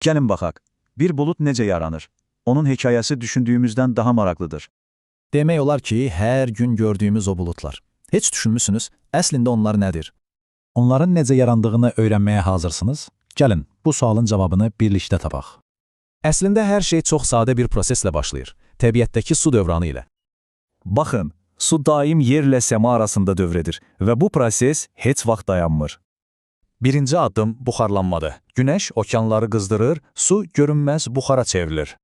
Gəlin baxaq. Bir bulut necə yaranır? Onun hekayəsi düşündüyümüzdən daha maraqlıdır. Demək olar ki, hər gün gördüyümüz o bulutlar. Heç düşünmüsünüz, əslində onlar nədir? Onların necə yarandığını öyrənməyə hazırsınız? Gəlin, bu sualın cavabını birlikdə tapaq. Əslində hər şey çox sadə bir proseslə başlayır. Təbiətdəki su dövranı ilə. Baxın, su daim yerlə səma arasında dövr edir və bu proses heç vaxt dayanmır. Birinci addım buxarlanmadır. Günəş okeanları qızdırır, su görünməz buxara çevrilir.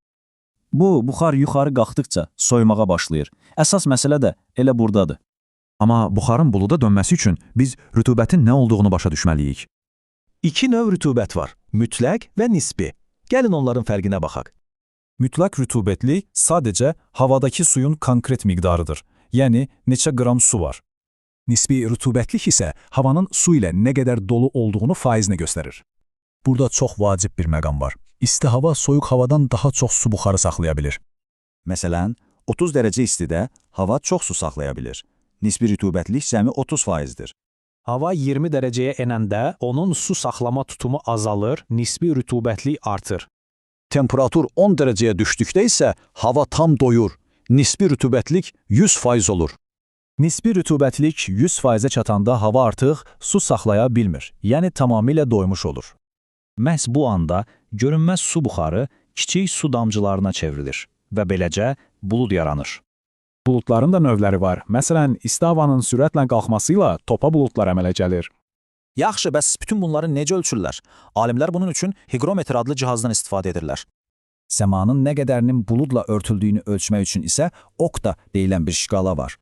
Bu, buxar yuxarı qalxdıqca soymağa başlayır. Əsas məsələ də elə buradadır. Amma buxarın buluda dönməsi üçün biz rütubətin nə olduğunu başa düşməliyik. İki növ rütubət var, mütləq və nisbi. Gəlin onların fərqinə baxaq. Mütləq rütubətlik sadəcə havadakı suyun konkret miqdarıdır. Yəni, neçə qram su var. Nisbi rütubətlik isə havanın su ilə nə qədər dolu olduğunu faizni göstərir. Burada çox vacib bir məqam var. İsti hava soyuq havadan daha çox su buxarı saxlaya bilir. Məsələn, 30 dərəcə istidə hava çox su saxlaya bilir. Nisbi rütubətlik cəmi 30%dir. Hava 20 dərəcəyə enəndə onun su saxlama tutumu azalır, nisbi rütubətlik artır. Temperatur 10 dərəcəyə düşdükdə isə hava tam doyur, nisbi rütubətlik 100% olur. Nisbi rütubətlik 100%-ə çatanda hava artıq su saxlaya bilmir, yəni tamamilə doymuş olur. Məhz bu anda görünməz su buxarı kiçik su damcılarına çevrilir və beləcə bulud yaranır. Buludların da növləri var. Məsələn, isti havanın sürətlə qalxmasıyla topa buludlar əmələ gəlir. Yaxşı, bəs bütün bunları necə ölçürlər? Alimlər bunun üçün higrometr adlı cihazdan istifadə edirlər. Səmanın nə qədərinin buludla örtüldüyünü ölçmək üçün isə okta deyilən bir şkala var.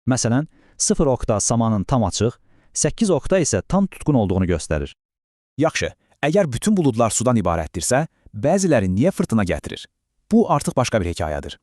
Məsələn, 0 okta samanın tam açıq, 8 okta isə tam tutqun olduğunu göstərir. Yaxşı, əgər bütün buludlar sudan ibarətdirsə, bəziləri niyə fırtına gətirir? Bu artıq başqa bir hekayədir.